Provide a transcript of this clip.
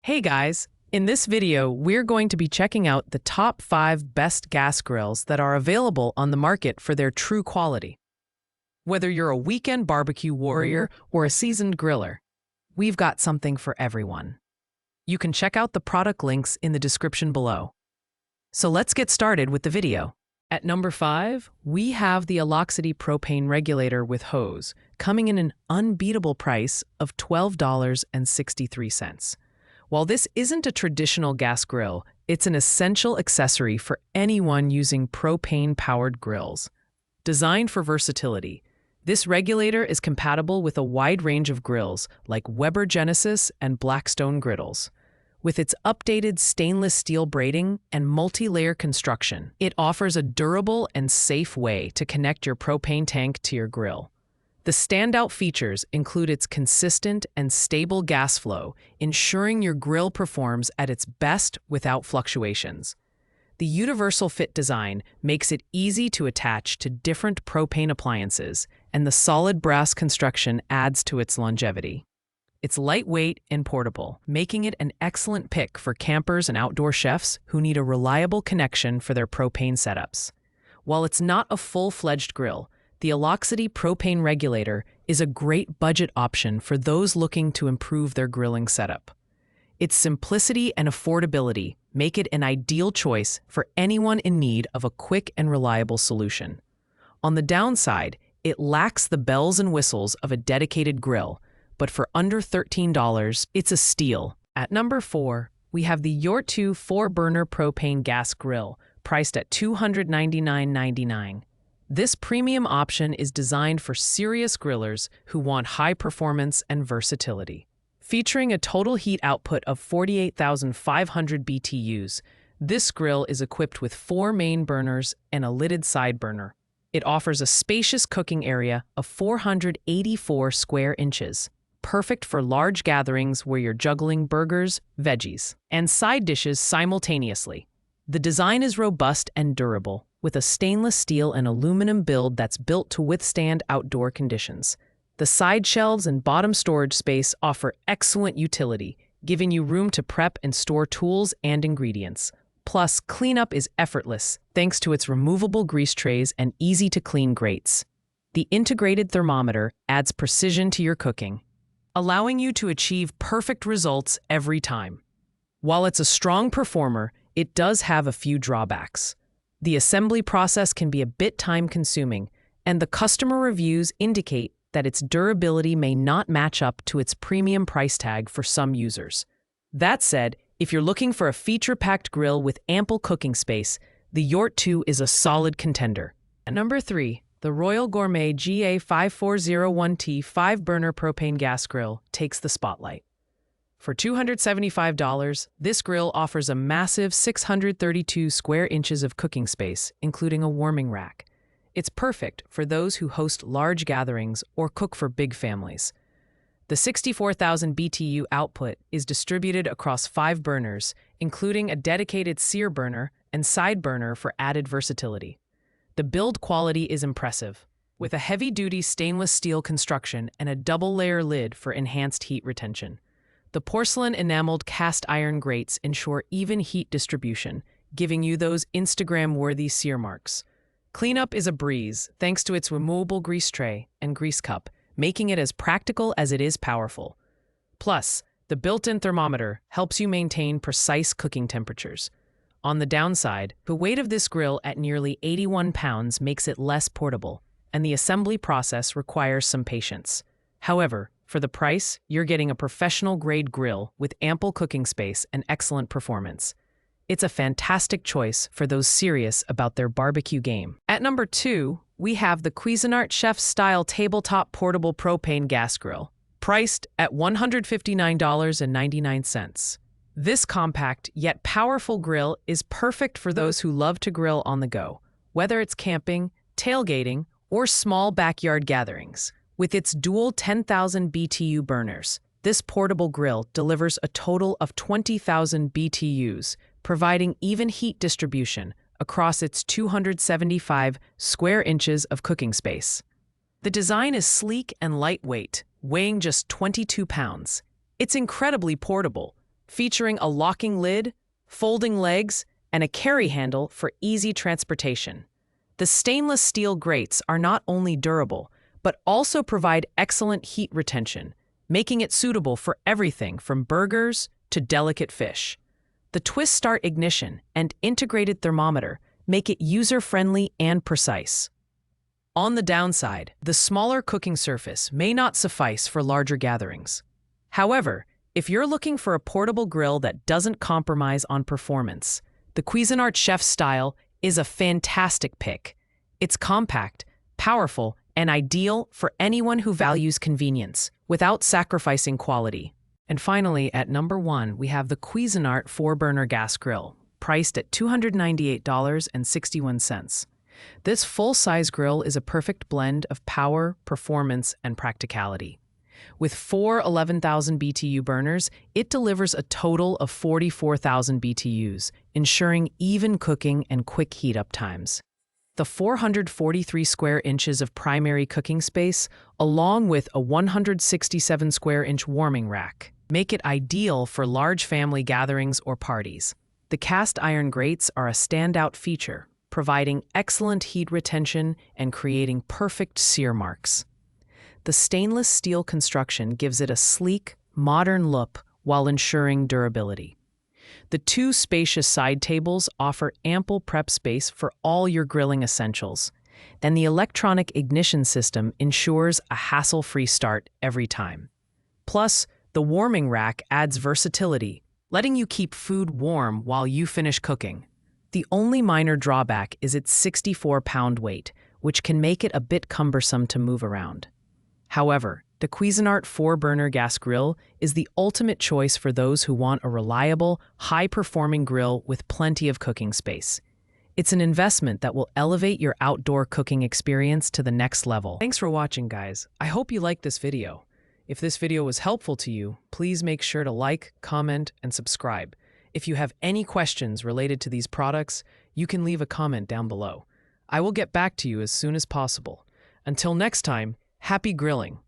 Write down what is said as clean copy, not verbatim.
Hey guys, in this video, we're going to be checking out the top 5 best gas grills that are available on the market for their true quality. Whether you're a weekend barbecue warrior or a seasoned griller, we've got something for everyone. You can check out the product links in the description below. So let's get started with the video. At number 5, we have the Eloxity Propane Regulator with hose, coming in an unbeatable price of $12.63. While this isn't a traditional gas grill, it's an essential accessory for anyone using propane-powered grills. Designed for versatility, this regulator is compatible with a wide range of grills like Weber Genesis and Blackstone griddles. With its updated stainless steel braiding and multi-layer construction, it offers a durable and safe way to connect your propane tank to your grill. The standout features include its consistent and stable gas flow, ensuring your grill performs at its best without fluctuations. The universal fit design makes it easy to attach to different propane appliances, and the solid brass construction adds to its longevity. It's lightweight and portable, making it an excellent pick for campers and outdoor chefs who need a reliable connection for their propane setups. While it's not a full-fledged grill, the Eloxity Propane Regulator is a great budget option for those looking to improve their grilling setup. Its simplicity and affordability make it an ideal choice for anyone in need of a quick and reliable solution. On the downside, it lacks the bells and whistles of a dedicated grill, but for under $13, it's a steal. At number 4, we have the Yort 2 4-burner propane gas grill, priced at $299.99. This premium option is designed for serious grillers who want high performance and versatility. Featuring a total heat output of 48,500 BTUs, this grill is equipped with 4 main burners and a lidded side burner. It offers a spacious cooking area of 484 square inches, perfect for large gatherings where you're juggling burgers, veggies, and side dishes simultaneously. The design is robust and durable, with a stainless steel and aluminum build that's built to withstand outdoor conditions. The side shelves and bottom storage space offer excellent utility, giving you room to prep and store tools and ingredients. Plus, cleanup is effortless thanks to its removable grease trays and easy-to-clean grates. The integrated thermometer adds precision to your cooking, allowing you to achieve perfect results every time. While it's a strong performer, it does have a few drawbacks. The assembly process can be a bit time-consuming, and the customer reviews indicate that its durability may not match up to its premium price tag for some users. That said, if you're looking for a feature-packed grill with ample cooking space, the Yort 2 is a solid contender. At number 3, the Royal Gourmet GA5401T 5-burner propane gas grill takes the spotlight. For $275, this grill offers a massive 632 square inches of cooking space, including a warming rack. It's perfect for those who host large gatherings or cook for big families. The 64,000 BTU output is distributed across 5 burners, including a dedicated sear burner and side burner for added versatility. The build quality is impressive, with a heavy-duty stainless steel construction and a double-layer lid for enhanced heat retention. The porcelain-enameled cast iron grates ensure even heat distribution, giving you those Instagram-worthy sear marks. Cleanup is a breeze thanks to its removable grease tray and grease cup, making it as practical as it is powerful. Plus, the built-in thermometer helps you maintain precise cooking temperatures. On the downside, the weight of this grill at nearly 81 pounds makes it less portable, and the assembly process requires some patience. However, for the price, you're getting a professional-grade grill with ample cooking space and excellent performance. It's a fantastic choice for those serious about their barbecue game. At number 2, we have the Quezinart Chefstyle Tabletop Portable Propane Gas Grill, priced at $159.99. This compact yet powerful grill is perfect for those who love to grill on the go, whether it's camping, tailgating, or small backyard gatherings. With its dual 10,000 BTU burners, this portable grill delivers a total of 20,000 BTUs, providing even heat distribution across its 275 square inches of cooking space. The design is sleek and lightweight, weighing just 22 pounds. It's incredibly portable, featuring a locking lid, folding legs, and a carry handle for easy transportation. The stainless steel grates are not only durable, but also provide excellent heat retention, making it suitable for everything from burgers to delicate fish. The twist-start ignition and integrated thermometer make it user-friendly and precise. On the downside, the smaller cooking surface may not suffice for larger gatherings. However, if you're looking for a portable grill that doesn't compromise on performance, the Quezinart Chefstyle is a fantastic pick. It's compact, powerful, and ideal for anyone who values convenience without sacrificing quality. And finally, at number 1, we have the Quezinart 4-burner gas grill, priced at $298.61. This full-size grill is a perfect blend of power, performance, and practicality. With 4 11,000 BTU burners, it delivers a total of 44,000 BTUs, ensuring even cooking and quick heat-up times. The 443 square inches of primary cooking space, along with a 167 square inch warming rack, make it ideal for large family gatherings or parties. The cast iron grates are a standout feature, providing excellent heat retention and creating perfect sear marks. The stainless steel construction gives it a sleek, modern look while ensuring durability. The 2 spacious side tables offer ample prep space for all your grilling essentials, and the electronic ignition system ensures a hassle-free start every time. Plus, the warming rack adds versatility, letting you keep food warm while you finish cooking. The only minor drawback is its 64-pound weight, which can make it a bit cumbersome to move around. However, the Quezinart 4-burner gas grill is the ultimate choice for those who want a reliable, high-performing grill with plenty of cooking space. It's an investment that will elevate your outdoor cooking experience to the next level. Thanks for watching, guys. I hope you liked this video. If this video was helpful to you, please make sure to like, comment, and subscribe. If you have any questions related to these products, you can leave a comment down below. I will get back to you as soon as possible. Until next time, happy grilling!